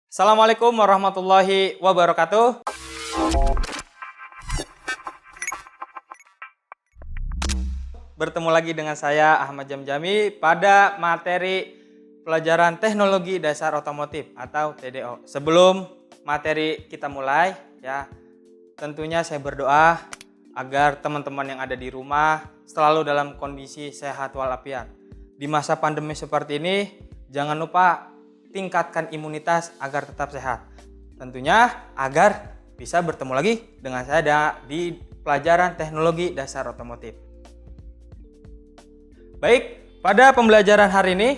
Assalamualaikum warahmatullahi wabarakatuh. Bertemu lagi dengan saya Ahmad Jamjami pada materi pelajaran teknologi dasar otomotif atau TDO. Sebelum materi kita mulai ya, tentunya saya berdoa agar teman-teman yang ada di rumah selalu dalam kondisi sehat walafiat. Di masa pandemi seperti ini, jangan lupa tingkatkan imunitas agar tetap sehat. Tentunya agar bisa bertemu lagi dengan saya di pelajaran teknologi dasar otomotif. Baik, pada pembelajaran hari ini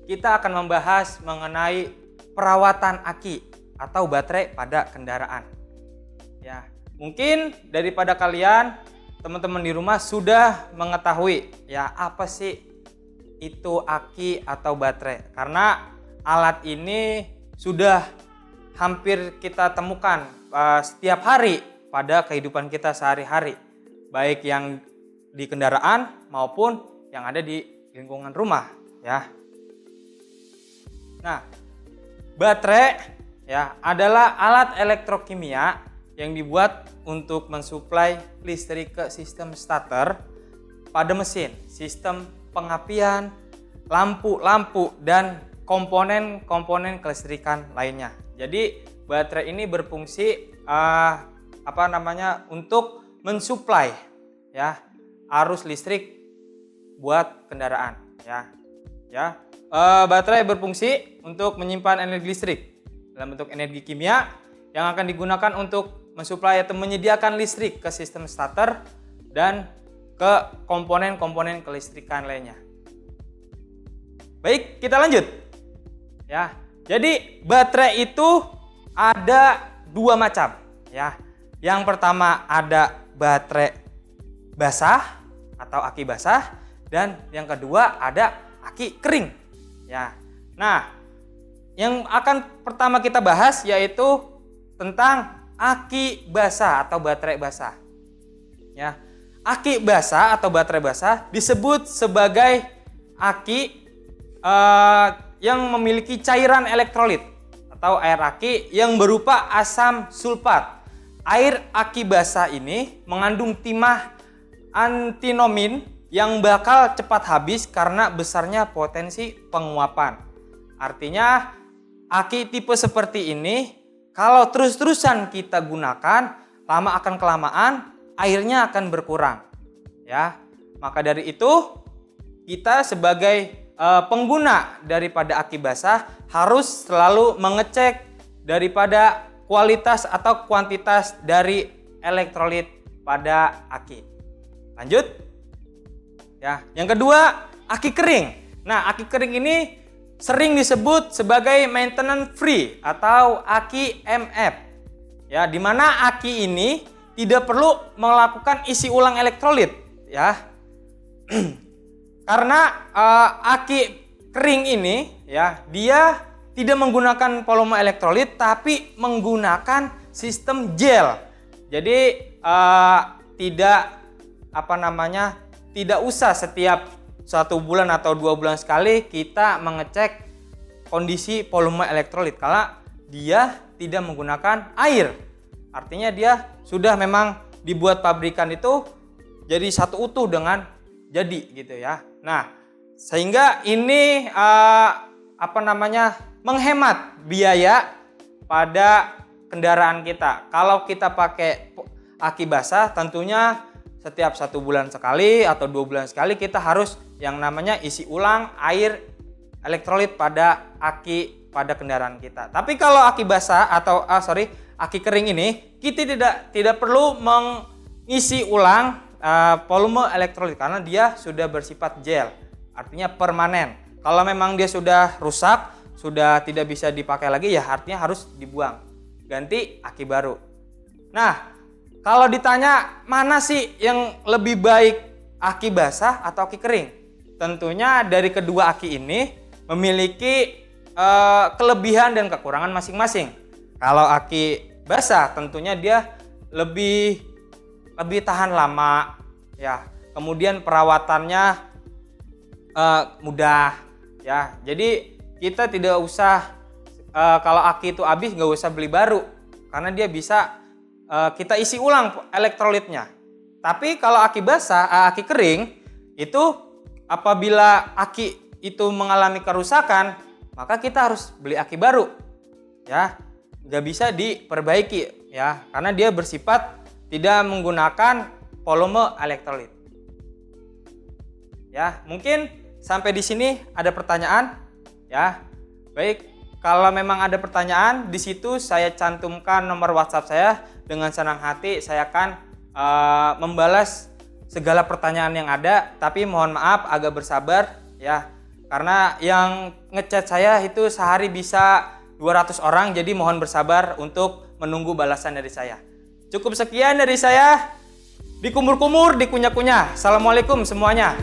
kita akan membahas mengenai perawatan aki atau baterai pada kendaraan. Ya, mungkin daripada kalian, teman-teman di rumah sudah mengetahui ya apa sih itu aki atau baterai. Karena alat ini sudah hampir kita temukan setiap hari pada kehidupan kita sehari-hari, baik yang di kendaraan maupun yang ada di lingkungan rumah ya. Nah, baterai ya adalah alat elektrokimia yang dibuat untuk mensuplai listrik ke sistem starter pada mesin, sistem pengapian, lampu-lampu dan komponen-komponen kelistrikan lainnya. Jadi baterai ini berfungsi untuk mensuplai ya arus listrik buat kendaraan ya. Baterai berfungsi untuk menyimpan energi listrik dalam bentuk energi kimia yang akan digunakan untuk mensuplai atau menyediakan listrik ke sistem starter dan ke komponen-komponen kelistrikan lainnya. Baik, kita lanjut. Ya, jadi baterai itu ada dua macam ya. Yang pertama ada baterai basah atau aki basah dan yang kedua ada aki kering ya. Nah, yang akan pertama kita bahas yaitu tentang aki basah atau baterai basah. Ya. Aki basah atau baterai basah disebut sebagai aki yang memiliki cairan elektrolit atau air aki yang berupa asam sulfat. Air aki basah ini mengandung timah antinomin yang bakal cepat habis karena besarnya potensi penguapan. Artinya aki tipe seperti ini kalau terus-terusan kita gunakan, lama akan kelamaan airnya akan berkurang. Ya, maka dari itu kita sebagai pengguna daripada aki basah harus selalu mengecek daripada kualitas atau kuantitas dari elektrolit pada aki. Lanjut. Ya, yang kedua, aki kering. Nah, aki kering ini sering disebut sebagai maintenance free atau aki MF. Ya, di mana aki ini tidak perlu melakukan isi ulang elektrolit, ya. Karena aki kering ini ya, dia tidak menggunakan volume elektrolit tapi menggunakan sistem gel. Jadi tidak usah setiap 1 bulan atau 2 bulan sekali kita mengecek kondisi volume elektrolit karena dia tidak menggunakan air. Artinya dia sudah memang dibuat pabrikan itu jadi satu utuh dengan jadi gitu ya. Nah, sehingga ini menghemat biaya pada kendaraan kita. Kalau kita pakai aki basah tentunya setiap 1 bulan sekali atau 2 bulan sekali kita harus yang namanya isi ulang air elektrolit pada aki pada kendaraan kita. Tapi kalau aki basah atau aki kering ini kita tidak perlu mengisi ulang volume elektrolit karena dia sudah bersifat gel, artinya permanen. Kalau memang dia sudah rusak, sudah tidak bisa dipakai lagi ya artinya harus dibuang, ganti aki baru. Nah, kalau ditanya mana sih yang lebih baik aki basah atau aki kering? Tentunya dari kedua aki ini memiliki kelebihan dan kekurangan masing-masing. Kalau aki basah tentunya dia lebih tahan lama ya. Kemudian perawatannya mudah ya. Jadi kita tidak usah kalau aki itu habis nggak usah beli baru, karena dia bisa kita isi ulang elektrolitnya. Tapi kalau aki basah, aki kering, itu apabila aki itu mengalami kerusakan, maka kita harus beli aki baru, ya, nggak bisa diperbaiki, ya, karena dia bersifat tidak menggunakan volume elektrolit. Ya, mungkin sampai di sini ada pertanyaan, ya. Baik, kalau memang ada pertanyaan, di situ saya cantumkan nomor WhatsApp saya. Dengan senang hati saya akan membalas segala pertanyaan yang ada. Tapi mohon maaf agak bersabar, ya, karena yang ngechat saya itu sehari bisa 200 orang, jadi mohon bersabar untuk menunggu balasan dari saya. Cukup sekian dari saya. Dikumur-kumur, dikunyah-kunyah. Assalamualaikum semuanya.